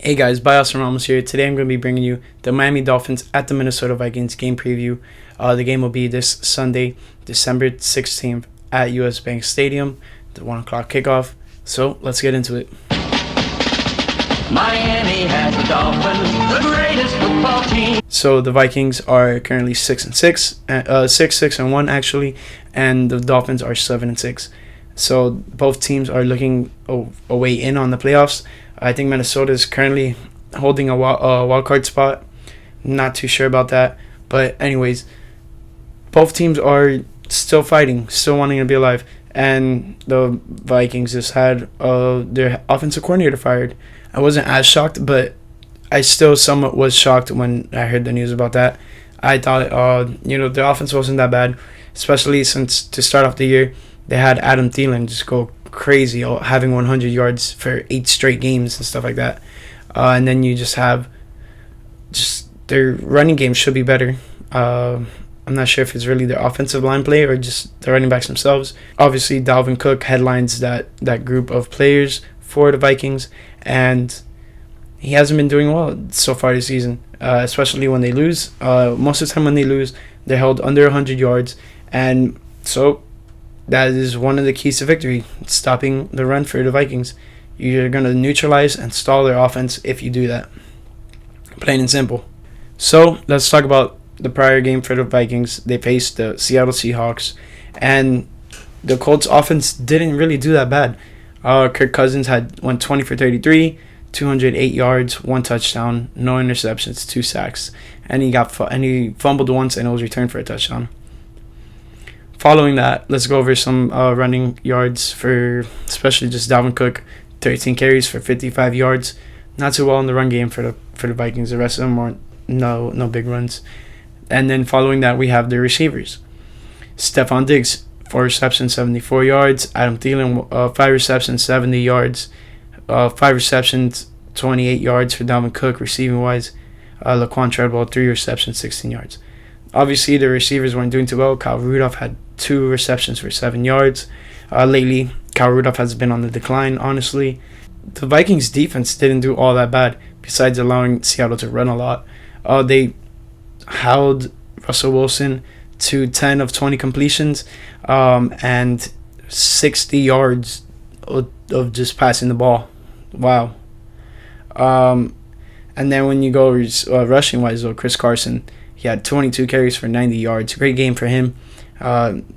Hey guys, Bios Ramos here. Today I'm going to be bringing you the Miami Dolphins at the Minnesota Vikings game preview. The game will be this Sunday, December 16th at US Bank Stadium, the 1 o'clock kickoff. So let's get into it. Miami has the Dolphins, the greatest football team. So the Vikings are currently 6-1 actually, and the Dolphins are 7-6. So both teams are looking a way in on the playoffs. I think Minnesota is currently holding a wild card spot. Not too sure about that. But anyways, both teams are still fighting, still wanting to be alive. And the Vikings just had their offensive coordinator fired. I wasn't as shocked, but I still somewhat was shocked when I heard the news about that. I thought, the offense wasn't that bad, especially since to start off the year, they had Adam Thielen just go crazy, having 100 yards for 8 straight games and stuff like that. And then you just have their running game should be better. I'm not sure if it's really their offensive line play or just the running backs themselves. Obviously, Dalvin Cook headlines that group of players for the Vikings, and he hasn't been doing well so far this season, especially when they lose. Most of the time when they lose, they're held under 100 yards, and so that is one of the keys to victory, stopping the run for the Vikings. You're going to neutralize and stall their offense if you do that. Plain and simple. So let's talk about the prior game for the Vikings. They faced the Seattle Seahawks, and the Colts offense didn't really do that bad. Kirk Cousins went 20 for 33, 208 yards, 1 touchdown, no interceptions, 2 sacks, and he fumbled once and it was returned for a touchdown. Following that, let's go over some running yards for especially just Dalvin Cook, 13 carries for 55 yards. Not too well in the run game for the Vikings. The rest of them weren't no big runs. And then following that, we have the receivers. Stephon Diggs, 4 receptions, 74 yards. Adam Thielen, 5 receptions, 70 yards. 5 receptions, 28 yards for Dalvin Cook receiving wise. Laquan Treadwell, 3 receptions, 16 yards. Obviously, the receivers weren't doing too well. Kyle Rudolph had 2 receptions for 7 yards. Lately, Kyle Rudolph has been on the decline, honestly. The Vikings' defense didn't do all that bad, besides allowing Seattle to run a lot. They held Russell Wilson to 10 of 20 completions and 60 yards of just passing the ball. Wow. And then when you go rushing-wise, though, Chris Carson, he had 22 carries for 90 yards. Great game for him.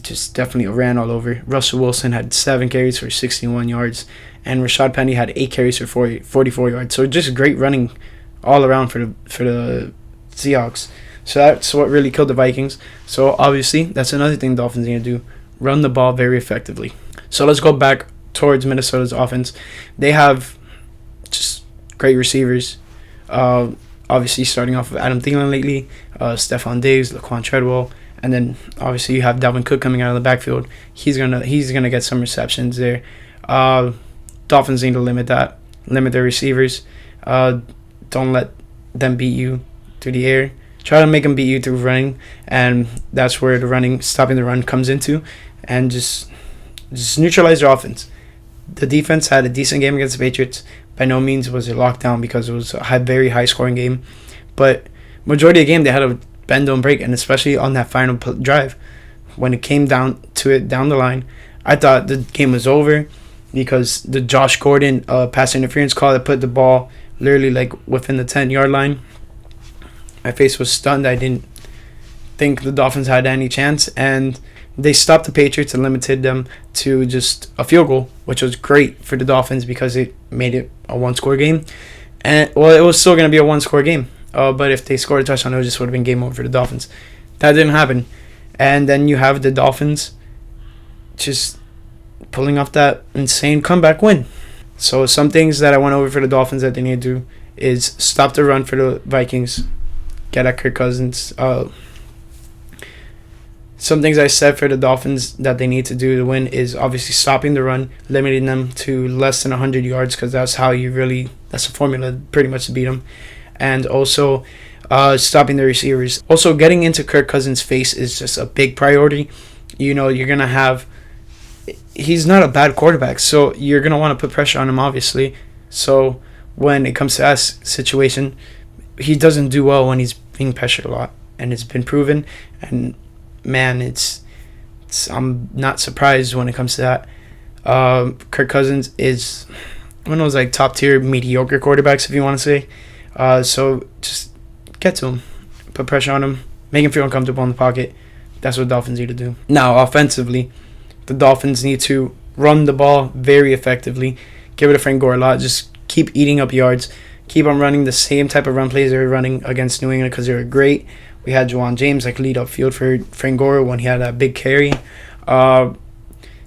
Just definitely ran all over. Russell Wilson had 7 carries for 61 yards. And Rashad Penny had 8 carries for 44 yards. So just great running all around for the Seahawks. So that's what really killed the Vikings. So obviously, that's another thing the Dolphins need to do. Run the ball very effectively. So let's go back towards Minnesota's offense. They have just great receivers. Obviously, starting off with Adam Thielen lately, Stephon Diggs, Laquan Treadwell, and then obviously you have Dalvin Cook coming out of the backfield. He's gonna get some receptions there. Dolphins need to limit their receivers. Don't let them beat you through the air. Try to make them beat you through running, and that's where stopping the run comes into, and just neutralize their offense. The defense had a decent game against the Patriots. By no means was it locked down because it was a very high-scoring game. But majority of the game, they had a bend, don't break, and especially on that final drive. When it came down to it, down the line, I thought the game was over because the Josh Gordon pass interference call that put the ball literally like within the 10-yard line. My face was stunned. I didn't think the Dolphins had any chance, and they stopped the Patriots and limited them to just a field goal, which was great for the Dolphins because it made it a 1-score game. And well, it was still going to be a 1-score game, but if they scored a touchdown, it just would have been game over for the Dolphins. That didn't happen. And then you have the Dolphins just pulling off that insane comeback win. So some things that I went over for the Dolphins that they need to do is stop the run for the Vikings, get at Kirk Cousins. Some things I said for the Dolphins that they need to do to win is obviously stopping the run, limiting them to less than 100 yards because that's a formula pretty much to beat them. And also stopping the receivers. Also, getting into Kirk Cousins' face is just a big priority. You're going to have... He's not a bad quarterback, so you're going to want to put pressure on him, obviously. So when it comes to that situation, he doesn't do well when he's being pressured a lot, and it's been proven. And man, I'm not surprised when it comes to that. Kirk Cousins is one of those like top tier mediocre quarterbacks, if you want to say. So just get to him, put pressure on him, make him feel uncomfortable in the pocket. That's what Dolphins need to do. Now, offensively, the Dolphins need to run the ball very effectively. Give it to Frank Gore a lot. Just keep eating up yards. Keep on running the same type of run plays they were running against New England, because they were great. We had Juwan James like lead up field for Frank Gore when he had that big carry.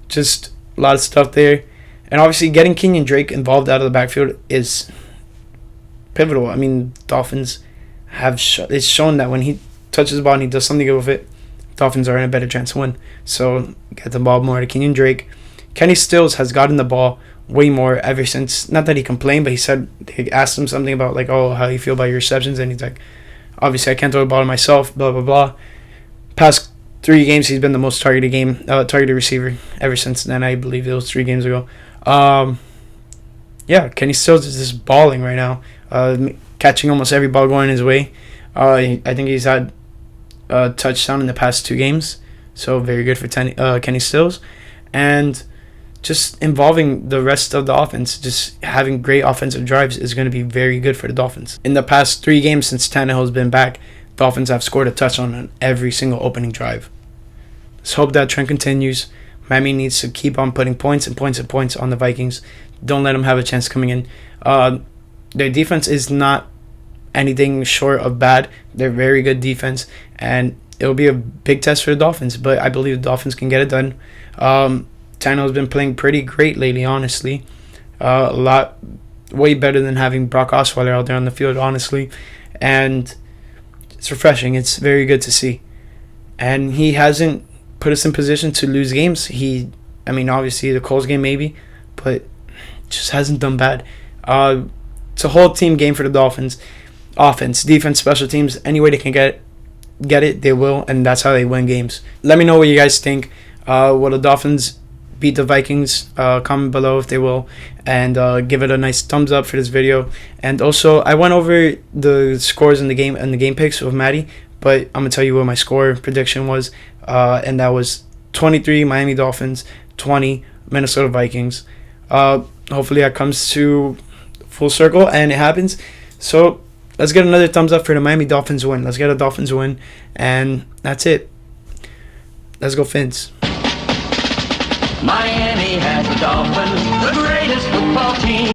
Just a lot of stuff there. And obviously getting Kenyon Drake involved out of the backfield is pivotal. I mean, Dolphins have it's shown that when he touches the ball and he does something good with it, Dolphins are in a better chance to win. So get the ball more to Kenyon Drake. Kenny Stills has gotten the ball way more ever since. Not that he complained, but he said they asked him something about like, oh, how you feel about your receptions, and he's like, obviously I can't throw the ball to myself, blah blah blah. Past 3 games he's been the most targeted receiver ever since then. I believe it was 3 games ago. Yeah, Kenny Stills is just balling right now, catching almost every ball going his way. I think he's had a touchdown in the past 2 games, so very good for Kenny Stills. And just involving the rest of the offense, just having great offensive drives is going to be very good for the Dolphins. In the past 3 games since Tannehill's been back, Dolphins have scored a touchdown on every single opening drive. Let's hope that trend continues. Miami needs to keep on putting points and points and points on the Vikings. Don't let them have a chance coming in. Their defense is not anything short of bad. They're very good defense, and it'll be a big test for the Dolphins, but I believe the Dolphins can get it done. Tannehill's been playing pretty great lately, honestly. Way better than having Brock Osweiler out there on the field, honestly. And it's refreshing. It's very good to see. And he hasn't put us in position to lose games. Obviously the Colts game maybe, but just hasn't done bad. It's a whole team game for the Dolphins. Offense, defense, special teams, any way they can get it, they will, and that's how they win games. Let me know what you guys think. Will the Dolphins beat the Vikings? Comment below if they will, and give it a nice thumbs up for this video. And also, I went over the scores in the game picks with Maddie, but I'm gonna tell you what my score prediction was, and that was 23 Miami Dolphins, 20 Minnesota Vikings. Hopefully that comes to full circle and it happens. So let's get another thumbs up for the Miami Dolphins win. Let's get a Dolphins win, and that's it. Let's go Fins. Miami has the Dolphins, the greatest football team.